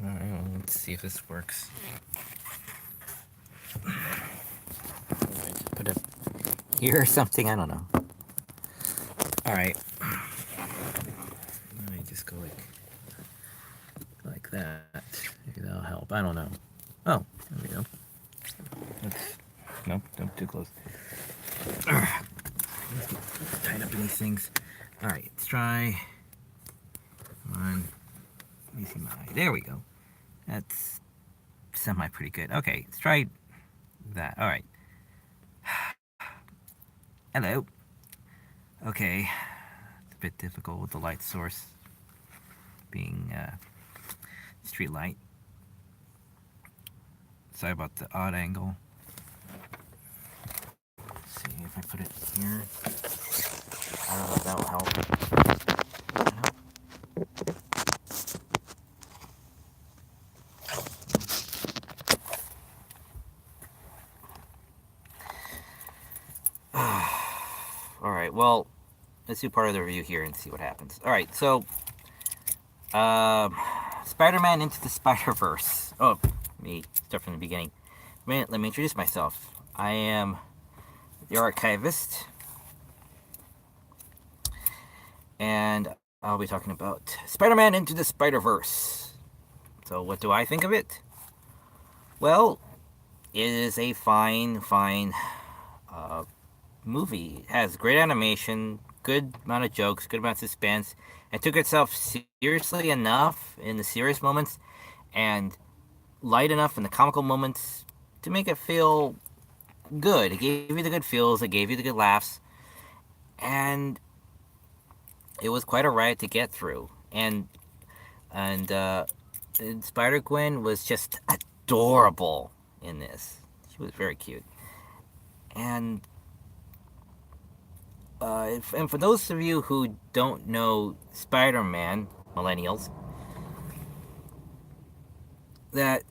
Alright, well, let's see if this works. Just put it here or something, I don't know. Alright. Let me just go like that. Maybe that'll help. I don't know. Oh, there we go. Let's, nope, don't too close. Let's get tied up in these things. Alright, let's try. Come on. Let me see my eye. There we go. That's semi pretty good. Okay, let's try that. Alright. Hello. Okay. It's a bit difficult with the light source being street light. Sorry about the odd angle. Let's see if I put it here. I don't know if that'll help. Alright, well, let's do part of the review here and see what happens. Alright, so Spider-Man Into the Spider-Verse. Oh, let me start from the beginning. Let me introduce myself. I am the archivist, and I'll be talking about Spider-Man Into the Spider-Verse. So what do I think of it? Well, it is a fine movie. It has great animation, good amount of jokes, good amount of suspense, and took itself seriously enough in the serious moments and light enough in the comical moments to make it feel good. It gave you the good feels, it gave you the good laughs, and it was quite a ride to get through. And Spider Gwen was just adorable in this. She was very cute. And and for those of you who don't know Spider-Man, millennials, that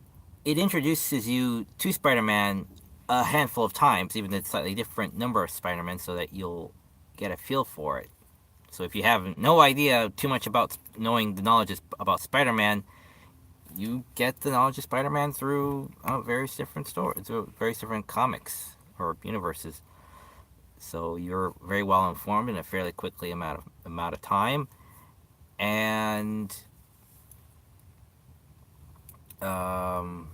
it introduces you to Spider-Man a handful of times, even a slightly different number of Spider-Man, so that you'll get a feel for it. So if you have no idea too much about knowing the knowledge about Spider-Man, you get the knowledge of Spider-Man through various different stories, through various different comics or universes. So you're very well informed in a fairly quickly amount of time, and um,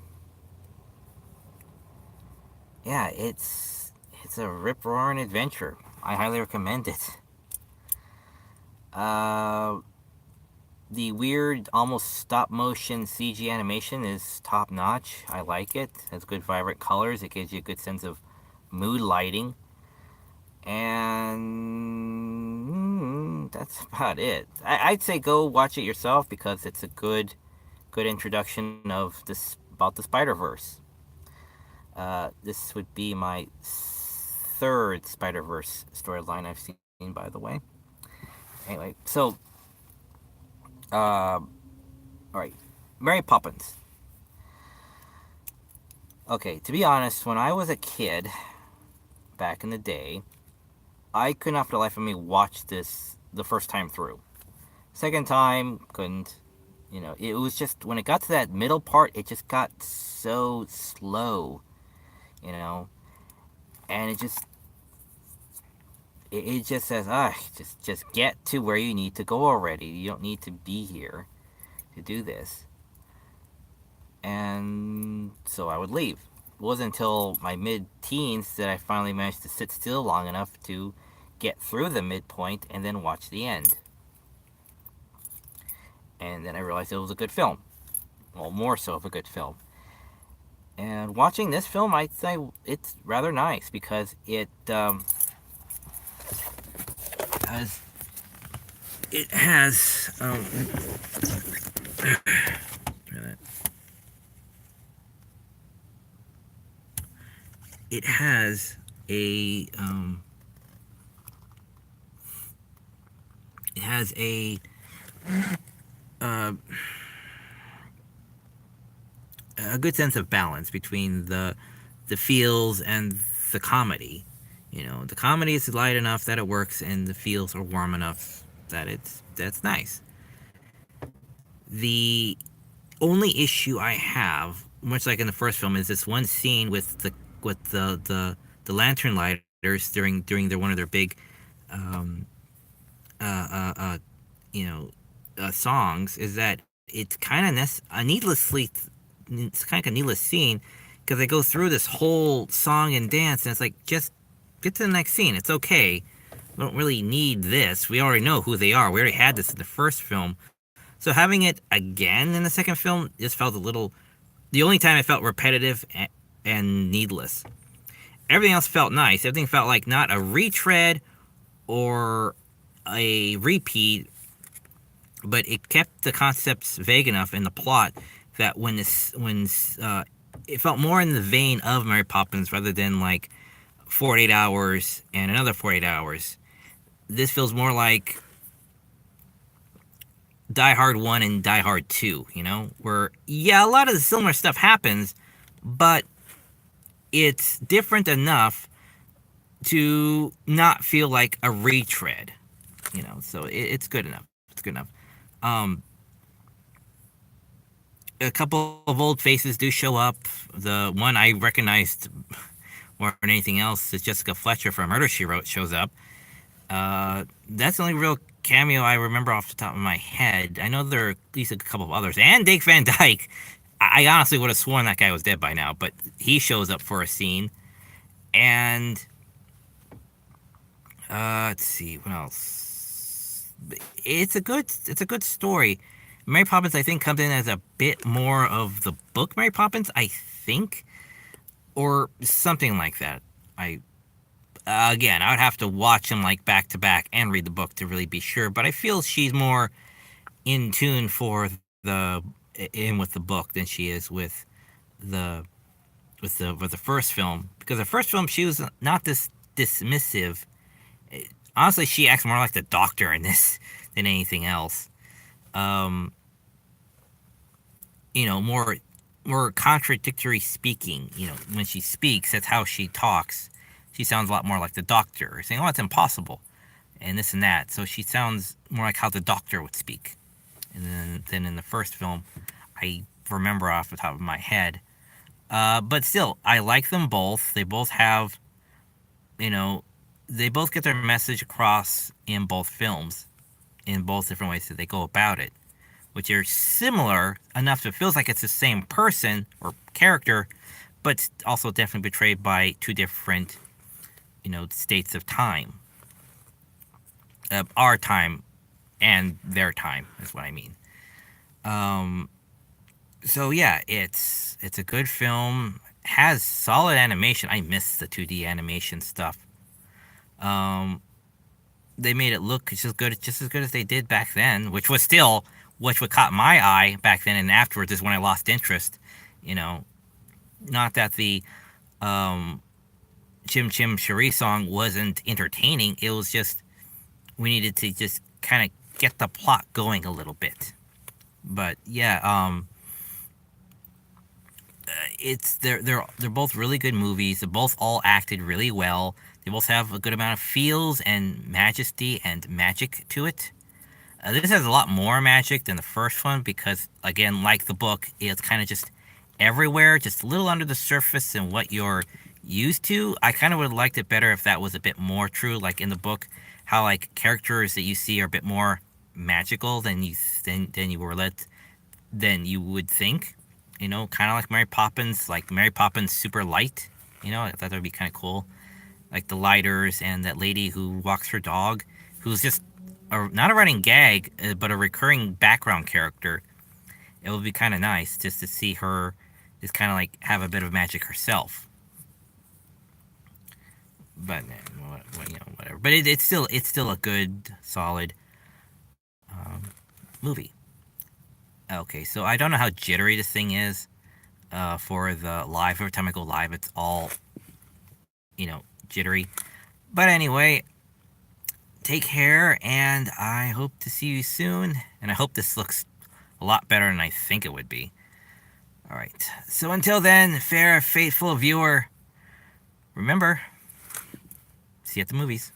yeah, it's a rip roaring adventure. I highly recommend it. Uh, the weird, almost stop motion CG animation is top notch. I like it. It has good, vibrant colors. It gives you a good sense of mood lighting. And that's about it. I'd say go watch it yourself because it's a good introduction of this about the Spider Verse. This would be my third Spider Verse storyline I've seen, by the way. Anyway, so all right, Mary Poppins. Okay, to be honest, when I was a kid back in the day, I could not for the life of me watch this the first time through. Second time, couldn't. You know, it was just when it got to that middle part, it just got so slow. You know, and it just says, just get to where you need to go already. You don't need to be here to do this. And so I would leave. It wasn't until my mid-teens that I finally managed to sit still long enough to get through the midpoint and then watch the end. And then I realized it was a good film. Well, more so of a good film. And watching this film, I'd say it's rather nice because has it has it has it has uh, a good sense of balance between the feels and the comedy. You know, the comedy is light enough that it works, and the feels are warm enough that that's nice. The only issue I have, much like in the first film, is this one scene with the lantern lighters during their one of their big um, uh, uh, uh, you know songs. Is that it's kind of needlessly, it's kind of a needless scene because they go through this whole song and dance, and it's like, just get to the next scene. It's okay. We don't really need this. We already know who they are. We already had this in the first film. So having it again in the second film just felt a little. The only time it felt repetitive and needless. Everything else felt nice. Everything felt like not a retread or a repeat, but it kept the concepts vague enough in the plot that when it felt more in the vein of Mary Poppins rather than like 48 hours and another 48 hours. This feels more like Die Hard 1 and Die Hard 2, where, yeah, a lot of the similar stuff happens, but it's different enough to not feel like a retread, so it's good enough. It's good enough. Um, a couple of old faces do show up. The one I recognized more than anything else is Jessica Fletcher from Murder, She Wrote shows up. That's the only real cameo I remember off the top of my head. I know there are at least a couple of others. And Dick Van Dyke. I honestly would have sworn that guy was dead by now, but he shows up for a scene. And let's see what else. It's a good story. Mary Poppins, I think, comes in as a bit more of the book Mary Poppins, I think, or something like that. I Again, I would have to watch them like back to back and read the book to really be sure. But I feel she's more in tune for the in with the book than she is the with the first film. Because the first film, she was not this dismissive. Honestly, she acts more like the Doctor in this than anything else. Um, more contradictory speaking. When she speaks, that's how she talks. She sounds a lot more like the Doctor, saying, "Oh, it's impossible," and this and that. So she sounds more like how the Doctor would speak. And then in the first film, I remember off the top of my head. But still, I like them both. They both have, you know, they both get their message across in both films, in both different ways that they go about it, which are similar enough that it feels like it's the same person or character, but also definitely betrayed by two different, states of time. Our time and their time is what I mean. Um, so yeah, it's a good film. Has solid animation. I miss the 2D animation stuff. Um, they made it look just as good as they did back then, which what caught my eye back then, and afterwards is when I lost interest. You know, not that the um, Chim Chim Cherie song wasn't entertaining. It was just we needed to just kind of get the plot going a little bit. But yeah, it's they're both really good movies. They both all acted really well. They both have a good amount of feels and majesty and magic to it. This has a lot more magic than the first one because, again, like the book, it's kind of just everywhere, just a little under the surface than what you're used to. I kind of would have liked it better if that was a bit more true, like in the book, how like characters that you see are a bit more magical than you were led than you would think. Kind of like Mary Poppins, like Mary Poppins super light. I thought that would be kind of cool. Like the lighters and that lady who walks her dog, who's just not a running gag, but a recurring background character. It would be kind of nice just to see her just kind of like have a bit of magic herself. But whatever. But it's still a good, solid movie. Okay, so I don't know how jittery this thing is for the live. Every time I go live, it's all jittery. But anyway, take care, and I hope to see you soon. And I hope this looks a lot better than I think it would be. All right. So until then, fair, faithful viewer, remember, see you at the movies.